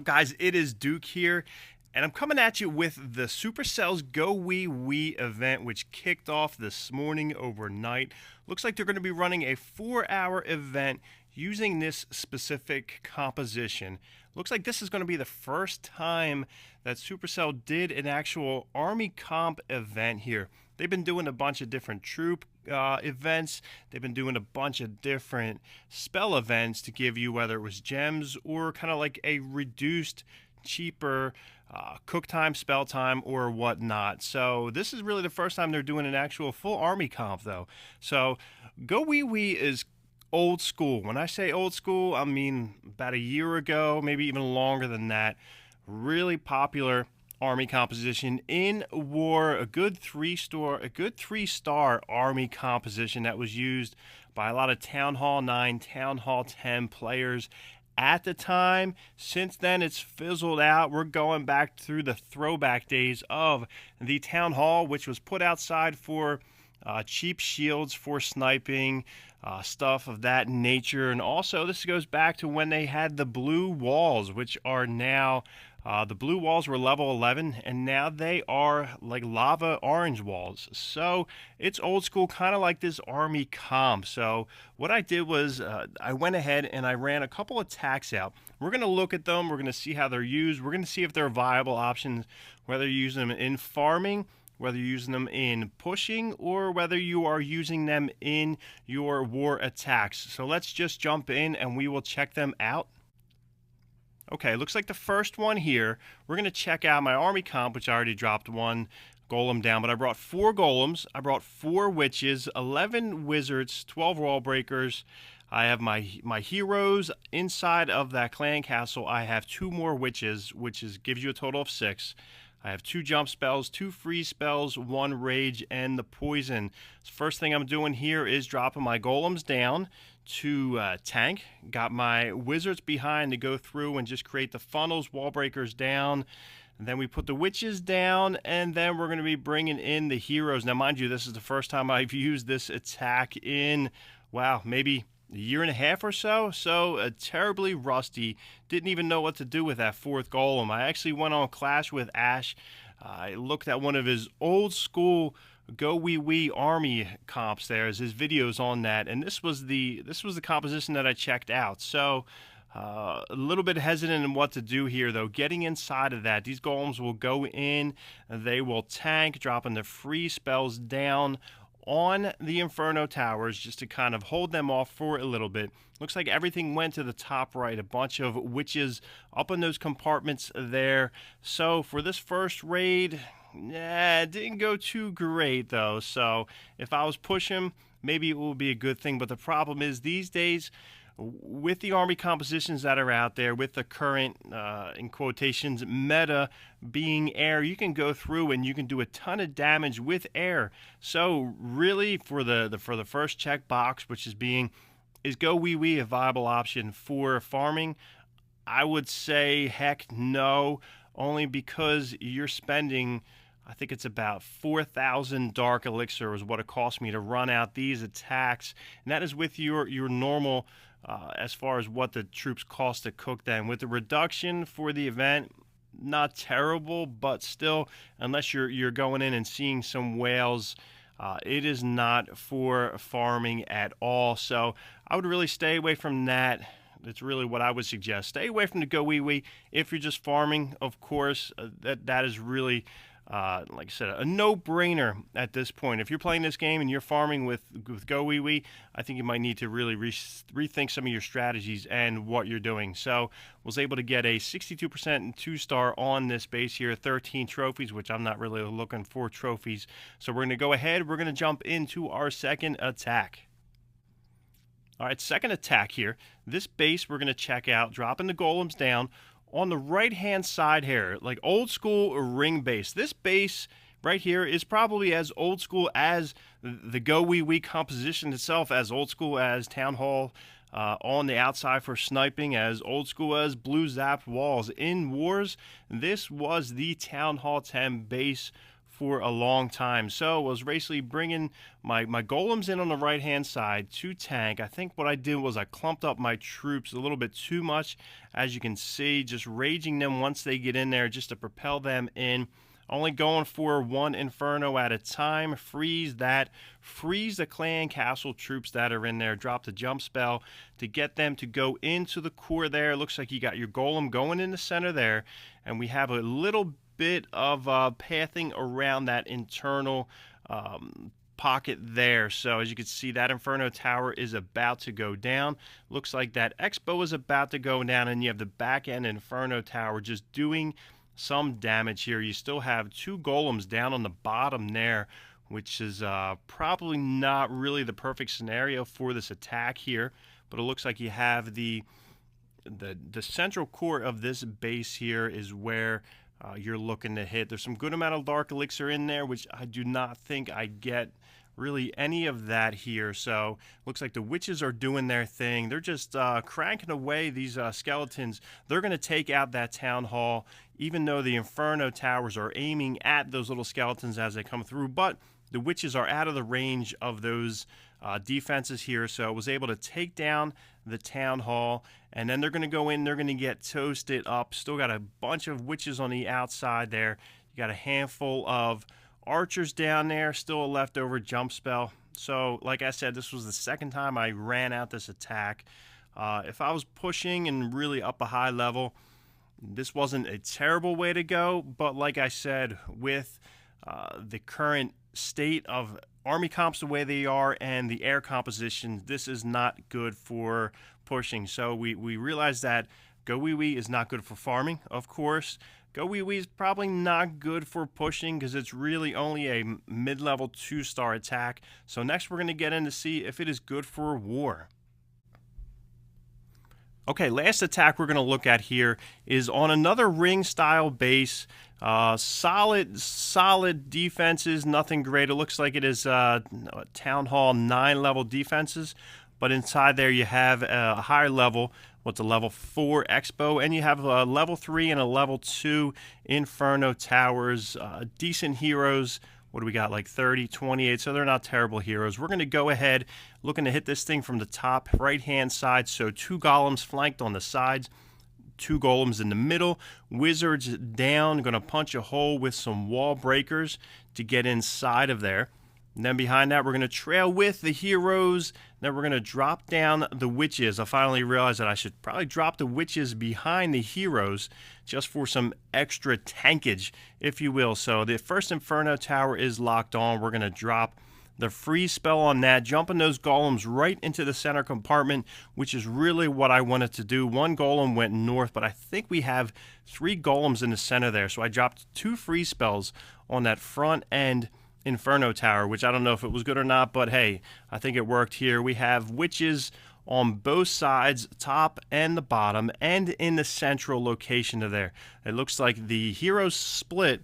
guys? It is Duke here, and I'm coming at you with the Supercell's GoWiWi event, which kicked off this morning overnight. Looks like they're going to be running a 4-hour event using this specific composition. Looks like this is going to be the first time that Supercell did an actual army comp event here. They've been doing a bunch of different troop events. They've been doing a bunch of different spell events to give you, whether it was gems or kind of like a reduced, cheaper cook time, spell time, or whatnot. So this is really the first time they're doing an actual full army comp, though. So GoWiWi is old school. When I say old school, I mean about a year ago, maybe even longer than that. Really popular army composition in war, a good three-star army composition that was used by a lot of Town Hall 9, Town Hall 10 players at the time. Since then, it's fizzled out. We're going back through the throwback days of the Town Hall, which was put outside for cheap shields for sniping, stuff of that nature. And also, this goes back to when they had the blue walls, which are now the blue walls were level 11, and now they are like lava orange walls. So it's old school, kind of like this army comp. So what I did was I went ahead and I ran a couple attacks out. We're going to look at them. We're going to see how they're used. We're going to see if they're viable options, whether you're using them in farming, whether you're using them in pushing, or whether you are using them in your war attacks. So let's just jump in and we will check them out. Okay, looks like the first one here, we're going to check out my army comp, which I already dropped one golem down, but I brought 4 golems, I brought 4 witches, 11 wizards, 12 wall breakers. I have my heroes inside of that clan castle. I have 2 more witches, which gives you a total of 6. I have 2 jump spells, 2 freeze spells, 1 rage, and the poison. So first thing I'm doing here is dropping my golems down to tank. Got my wizards behind to go through and just create the funnels, wall breakers down. And then we put the witches down, and then we're going to be bringing in the heroes. Now, mind you, this is the first time I've used this attack in, wow, maybe a year and a half or so. So terribly rusty. Didn't even know what to do with that 4th golem. I actually went on Clash with Ash. I looked at one of his old school GoWiWi army comps there, as his videos on that, and this was the composition that I checked out. So a little bit hesitant in what to do here, though. Getting inside of that, these golems will go in, they will tank, dropping the free spells down on the Inferno Towers just to kind of hold them off for a little bit. Looks like everything went to the top right. A bunch of witches up in those compartments there. So for this first raid, it didn't go too great, though. So if I was pushing, maybe it would be a good thing. But the problem is these days, with the army compositions that are out there, with the current, in quotations, meta being air, you can go through and you can do a ton of damage with air. So really, for the first check box, which is GoWiWi a viable option for farming? I would say heck no, only because you're spending, I think it's about 4,000 dark elixir is what it cost me to run out these attacks, and that is with your normal, as far as what the troops cost to cook them. With the reduction for the event, not terrible, but still, unless you're going in and seeing some whales, it is not for farming at all. So I would really stay away from that. That's really what I would suggest. Stay away from the GoWiWi. If you're just farming, of course, that is really, like I said, a no-brainer at this point. If you're playing this game and you're farming with GoWiWi, I think you might need to really rethink some of your strategies and what you're doing. So was able to get a 62% 2-star on this base here, 13 trophies, which I'm not really looking for trophies. So we're going to go ahead. We're going to jump into our second attack. All right, second attack here. This base we're going to check out, dropping the golems down on the right-hand side here, like old school ring base. This base right here is probably as old school as the GoWiWi composition itself, as old school as Town Hall on the outside for sniping, as old school as blue zapped walls. In wars, this was the Town Hall 10 base for a long time. So I was basically bringing my golems in on the right hand side to tank. I think what I did was I clumped up my troops a little bit too much, as you can see, just raging them once they get in there just to propel them in. Only going for one Inferno at a time. Freeze that. Freeze the clan castle troops that are in there. Drop the jump spell to get them to go into the core there. Looks like you got your golem going in the center there. And we have a little bit of pathing around that internal pocket there. So as you can see, that Inferno Tower is about to go down. Looks like that Expo is about to go down. And you have the back end Inferno Tower just doing some damage here. You still have two golems down on the bottom there, which is probably not really the perfect scenario for this attack here, but it looks like you have the central core of this base here is where you're looking to hit. There's some good amount of Dark Elixir in there, which I do not think I get really any of that here. So looks like the witches are doing their thing. They're just cranking away these skeletons. They're going to take out that town hall, even though the Inferno Towers are aiming at those little skeletons as they come through. But the witches are out of the range of those defenses here, so I was able to take down the town hall, and then they're going to go in, they're going to get toasted up. Still got a bunch of witches on the outside there. You got a handful of archers down there, still a leftover jump spell. So like I said, this was the second time I ran out this attack. If I was pushing and really up a high level, this wasn't a terrible way to go, but like I said, with the current state of army comps the way they are and the air composition, this is not good for pushing. So we realized that GoWiWi is not good for farming, of course. GoWiWi is probably not good for pushing because it's really only a mid-level 2-star attack. So next we're going to get in to see if it is good for war. Okay, last attack we're going to look at here is on another ring-style base. Solid defenses, nothing great. It looks like it is Town Hall 9 level defenses, but inside there you have a higher level, what's a level 4 Expo, and you have a level 3 and a level 2 Inferno Towers. Decent heroes. What do we got, like 30, 28, so they're not terrible heroes. We're going to go ahead, looking to hit this thing from the top right-hand side, so 2 golems flanked on the sides, 2 golems in the middle, wizards down, going to punch a hole with some wall breakers to get inside of there. And then behind that, we're going to trail with the heroes. Then we're going to drop down the witches. I finally realized that I should probably drop the witches behind the heroes just for some extra tankage, if you will. So the first Inferno Tower is locked on. We're going to drop the freeze spell on that, jumping those golems right into the center compartment, which is really what I wanted to do. 1 golem went north, but I think we have 3 golems in the center there. So I dropped 2 freeze spells on that front end Inferno Tower, which I don't know if it was good or not, but hey, I think it worked here. We have witches on both sides, top and the bottom, and in the central location of there. It looks like the heroes split.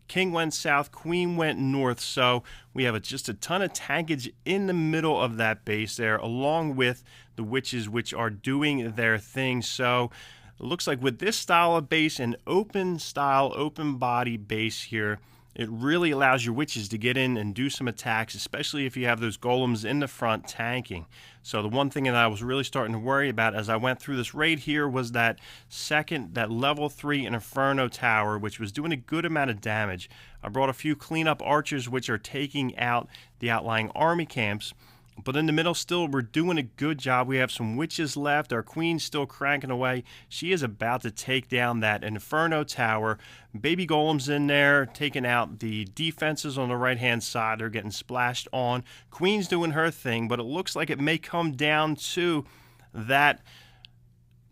King went south, Queen went north, so we have just a ton of tankage in the middle of that base there, along with the witches, which are doing their thing. So it looks like with this style of base, an open style, open body base here, it really allows your witches to get in and do some attacks, especially if you have those golems in the front tanking. So the one thing that I was really starting to worry about as I went through this raid here was that level 3 Inferno Tower, which was doing a good amount of damage. I brought a few cleanup archers, which are taking out the outlying army camps. But in the middle still, we're doing a good job. We have some witches left. Our queen's still cranking away. She is about to take down that Inferno Tower. Baby golems in there, taking out the defenses on the right-hand side. They're getting splashed on. Queen's doing her thing, but it looks like it may come down to that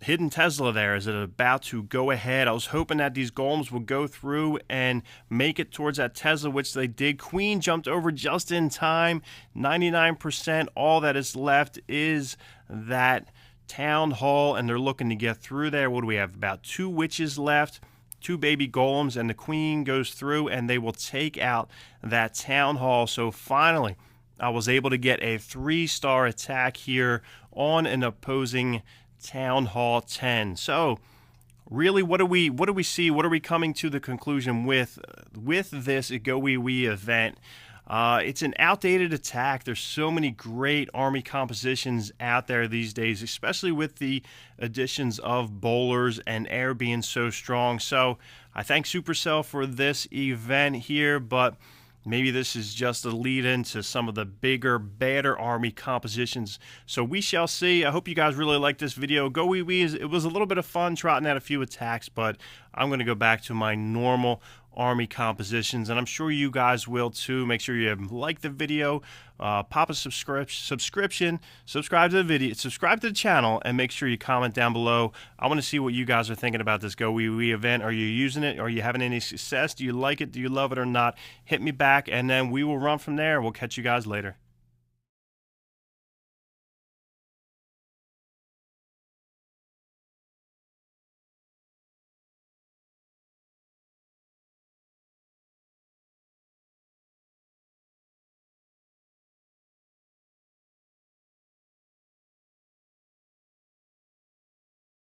hidden Tesla there. Is it about to go ahead? I was hoping that these golems would go through and make it towards that Tesla, which they did. Queen jumped over just in time. 99%. All that is left is that town hall, and they're looking to get through there. What do we have? About 2 witches left, 2 baby golems, and the queen goes through, and they will take out that town hall. So finally, I was able to get a 3-star attack here on an opposing Town Hall 10. So really, what do we see? What are we coming to the conclusion with this GoWiWi event? It's an outdated attack. There's so many great army compositions out there these days, especially with the additions of bowlers and air being so strong. So I thank Supercell for this event here, but maybe this is just a lead into some of the bigger, badder army compositions. So we shall see. I hope you guys really liked this video. GoWiWi, it was a little bit of fun trotting out a few attacks, but I'm going to go back to my normal army compositions, and I'm sure you guys will too. Make sure you like the video, pop a subscription, subscribe to the video, subscribe to the channel, and make sure you comment down below. I want to see what you guys are thinking about this GoWiWi event. Are you using it? Are you having any success? Do you like it? Do you love it or not? Hit me back, and then we will run from there. We'll catch you guys later.